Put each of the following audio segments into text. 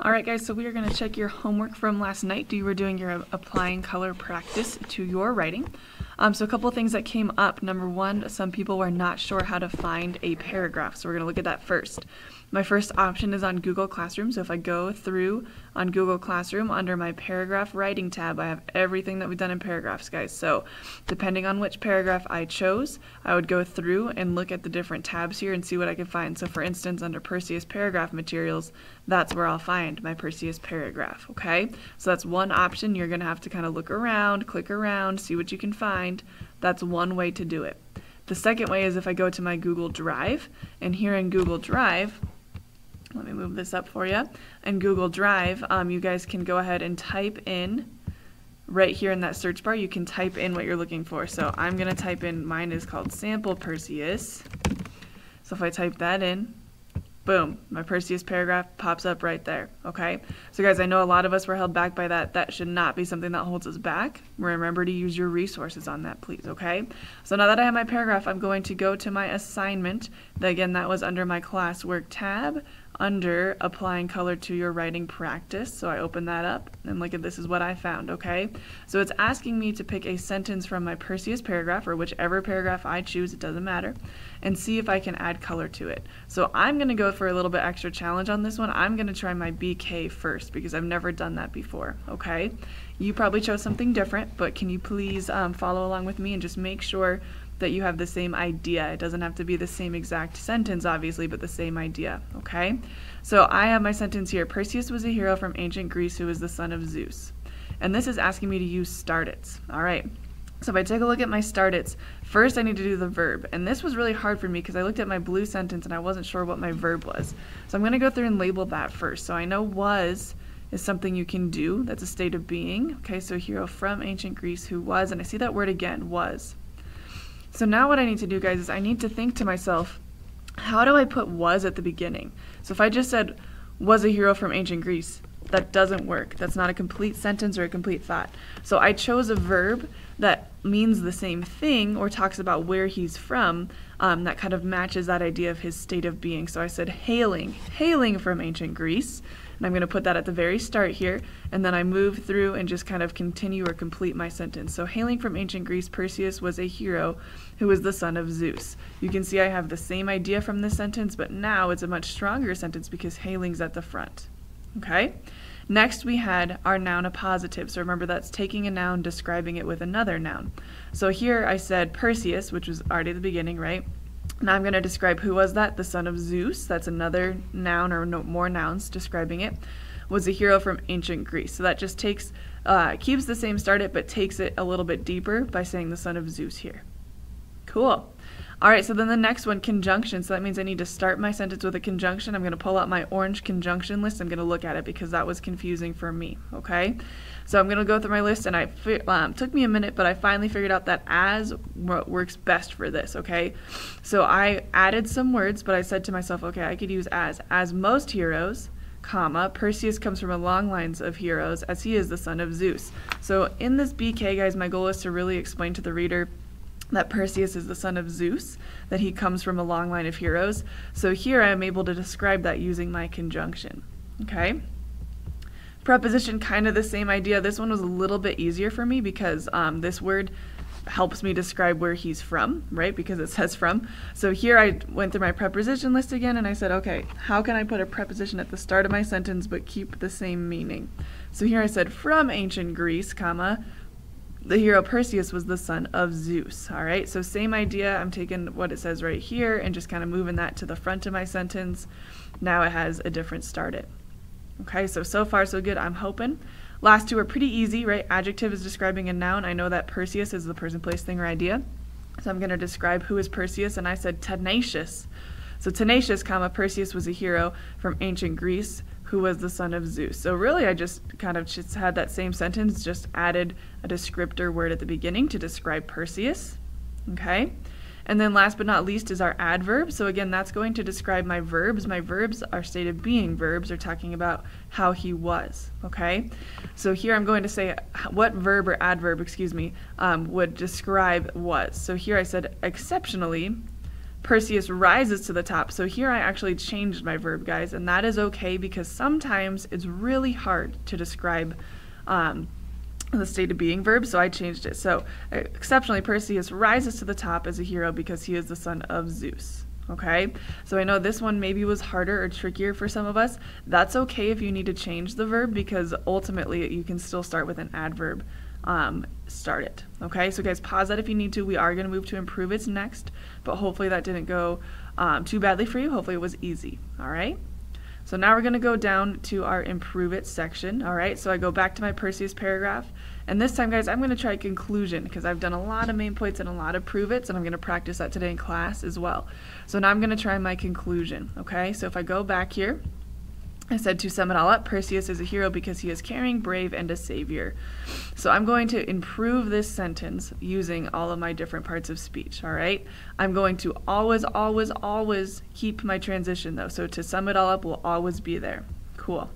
Alright guys, so we are going to check your homework from last night. You were doing your applying color practice to your writing. So a couple of things that came up. Number one, some people were not sure how to find a paragraph, so we're going to look at that first. My first option is on Google Classroom, so if I go through on Google Classroom under my paragraph writing tab, I have everything that we've done in paragraphs, guys. So depending on which paragraph I chose, I would go through and look at the different tabs here and see what I could find. So for instance, under Perseus Paragraph Materials, that's where I'll find my Perseus paragraph, okay? So that's one option. You're going to have to kind of look around, click around, see what you can find. That's one way to do it. The second way is if I go to my Google Drive, and here in Google Drive, let me move this up for you. In Google Drive, you guys can go ahead and type in, right here in that search bar, you can type in what you're looking for. So I'm going to type in, mine is called Sample Perseus. So if I type that in, boom, my Perseus paragraph pops up right there, okay? So guys, I know a lot of us were held back by that. That should not be something that holds us back. Remember to use your resources on that, please, okay? So now that I have my paragraph, I'm going to go to my assignment. Again, that was under my classwork tab, under applying color to your writing practice. So I open that up and look at, this is what I found, okay? So it's asking me to pick a sentence from my Perseus paragraph, or whichever paragraph I choose, it doesn't matter, and see if I can add color to it. So I'm going to go for a little bit extra challenge on this one. I'm going to try my BK first because I've never done that before, okay? You probably chose something different, but can you please follow along with me and just make sure that you have the same idea. It doesn't have to be the same exact sentence, obviously, but the same idea, okay? So I have my sentence here. Perseus was a hero from ancient Greece who was the son of Zeus. And this is asking me to use start-its. All right. So if I take a look at my start-its, first I need to do the verb. And this was really hard for me because I looked at my blue sentence and I wasn't sure what my verb was. So I'm going to go through and label that first. So I know was is something you can do. That's a state of being. Okay, so hero from ancient Greece who was, and I see that word again, was. So now what I need to do, guys, is I need to think to myself, how do I put was at the beginning? So if I just said, was a hero from ancient Greece, that doesn't work. That's not a complete sentence or a complete thought. So I chose a verb that means the same thing or talks about where he's from, that kind of matches that idea of his state of being. So I said hailing from ancient Greece. And I'm going to put that at the very start here, and then I move through and just kind of continue or complete my sentence. So hailing from ancient Greece, Perseus was a hero who was the son of Zeus. You can see I have the same idea from this sentence, but now it's a much stronger sentence because hailing's at the front. Okay? Next we had our noun appositive. So remember, that's taking a noun, describing it with another noun. So here I said Perseus, which was already at the beginning, right? Now I'm going to describe who was that, the son of Zeus. That's another noun, or no, more nouns describing it. Was a hero from ancient Greece. So that just takes, keeps the same start it, but takes it a little bit deeper by saying the son of Zeus here. Cool. All right, so then the next one, conjunction. So that means I need to start my sentence with a conjunction. I'm going to pull out my orange conjunction list. I'm going to look at it because that was confusing for me, okay? So I'm going to go through my list, and took me a minute, but I finally figured out that as works best for this, okay? So I added some words, but I said to myself, okay, I could use as most heroes, comma, Perseus comes from a long lines of heroes, as he is the son of Zeus. So in this BK, guys, my goal is to really explain to the reader that Perseus is the son of Zeus, that he comes from a long line of heroes. So here I'm able to describe that using my conjunction, okay? Preposition, kind of the same idea. This one was a little bit easier for me because this word helps me describe where he's from, right? Because it says from. So here I went through my preposition list again and I said, okay, how can I put a preposition at the start of my sentence but keep the same meaning? So here I said from ancient Greece, comma, the hero Perseus was the son of Zeus. All right, so same idea. I'm taking what it says right here and just kind of moving that to the front of my sentence. Now it has a different start it. Okay, so far so good, I'm hoping. Last two are pretty easy, right? Adjective is describing a noun. I know that Perseus is the person, place, thing, or idea. So I'm going to describe who is Perseus, and I said tenacious. So tenacious, comma, Perseus was a hero from ancient Greece who was the son of Zeus. So really I just kind of just had that same sentence, just added a descriptor word at the beginning to describe Perseus. Okay? And then last but not least is our adverb. So again, that's going to describe my verbs. My verbs are state of being verbs, are talking about how he was, okay? So here I'm going to say what verb or adverb, would describe was. So here I said exceptionally, Perseus rises to the top. So here I actually changed my verb, guys, and that is okay because sometimes it's really hard to describe the state of being verb, so I changed it. So exceptionally, Perseus rises to the top as a hero because he is the son of Zeus. Okay, so I know this one maybe was harder or trickier for some of us. That's okay if you need to change the verb because ultimately you can still start with an adverb. Start it. Okay, so guys, pause that if you need to. We are going to move to improve it next, but hopefully that didn't go too badly for you. Hopefully it was easy. All right. So now we're going to go down to our improve it section. All right, so I go back to my Perseus paragraph, and this time, guys, I'm going to try conclusion because I've done a lot of main points and a lot of prove it's, and I'm going to practice that today in class as well. So now I'm going to try my conclusion. Okay, so if I go back here, I said to sum it all up, Perseus is a hero because he is caring, brave, and a savior. So I'm going to improve this sentence using all of my different parts of speech, all right? I'm going to always, always, always keep my transition though. So to sum it all up will always be there. Cool.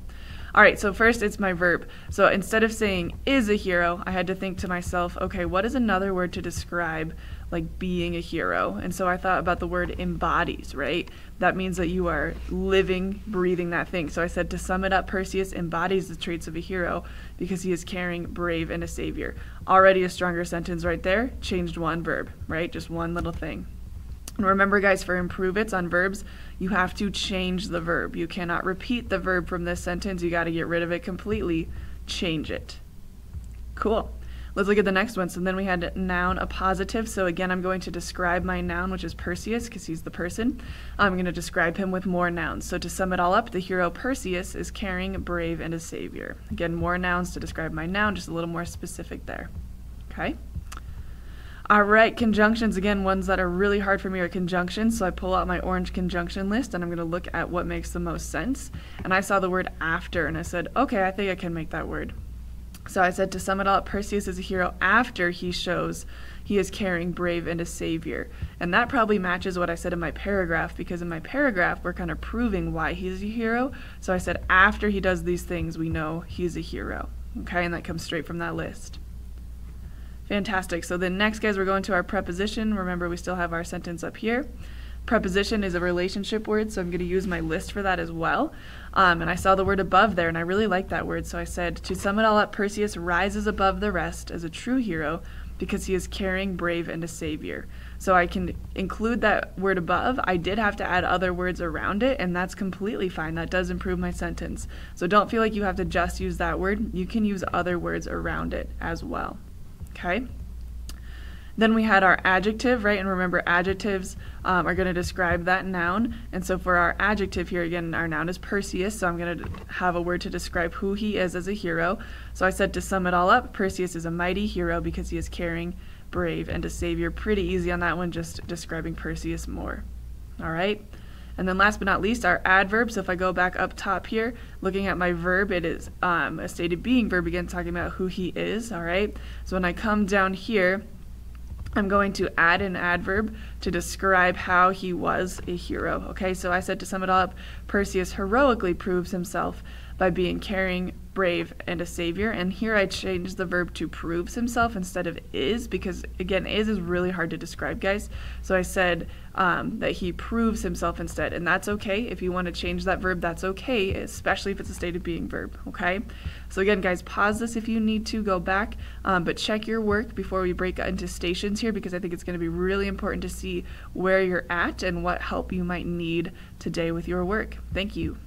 All right, so first it's my verb. So instead of saying is a hero, I had to think to myself, okay, what is another word to describe like being a hero? And so I thought about the word embodies, right? That means that you are living, breathing that thing. So I said to sum it up, Perseus embodies the traits of a hero because he is caring, brave, and a savior. Already a stronger sentence right there. Changed one verb, right? Just one little thing. And remember, guys, for improve it's on verbs, you have to change the verb. You cannot repeat the verb from this sentence. You got to get rid of it completely. Change it. Cool. Let's look at the next one. So then we had noun, a positive. So again, I'm going to describe my noun, which is Perseus, because he's the person. I'm going to describe him with more nouns. So to sum it all up, the hero Perseus is caring, brave, and a savior. Again, more nouns to describe my noun, just a little more specific there. Okay? All right, conjunctions, again, ones that are really hard for me are conjunctions. So I pull out my orange conjunction list, and I'm going to look at what makes the most sense. And I saw the word after, and I said, okay, I think I can make that word. So I said to sum it all up, Perseus is a hero after he shows he is caring, brave, and a savior. And that probably matches what I said in my paragraph, because in my paragraph, we're kind of proving why he's a hero. So I said after he does these things, we know he's a hero. Okay, and that comes straight from that list. Fantastic. So then next, guys, we're going to our preposition. Remember, we still have our sentence up here. Preposition is a relationship word, so I'm going to use my list for that as well. And I saw the word above there, and I really like that word. So I said, to sum it all up, Perseus rises above the rest as a true hero because he is caring, brave, and a savior. So I can include that word above. I did have to add other words around it, and that's completely fine. That does improve my sentence. So don't feel like you have to just use that word. You can use other words around it as well. Okay. Then we had our adjective, right? And remember, adjectives are going to describe that noun. And so for our adjective here, again, our noun is Perseus. So I'm going to have a word to describe who he is as a hero. So I said to sum it all up, Perseus is a mighty hero because he is caring, brave, and a savior. Pretty easy on that one, just describing Perseus more. All right. And then last but not least, our adverb. So if I go back up top here, looking at my verb, it is a stated being verb, again, talking about who he is, all right? So when I come down here, I'm going to add an adverb to describe how he was a hero, okay? So I said to sum it all up, Perseus heroically proves himself by being caring, brave, and a savior. And here I changed the verb to proves himself instead of is, because again, is really hard to describe, guys. So I said that he proves himself instead, and that's okay. If you want to change that verb, that's okay, especially if it's a stated being verb, okay? So again, guys, pause this if you need to, go back, but check your work before we break into stations here, because I think it's going to be really important to see where you're at and what help you might need today with your work. Thank you.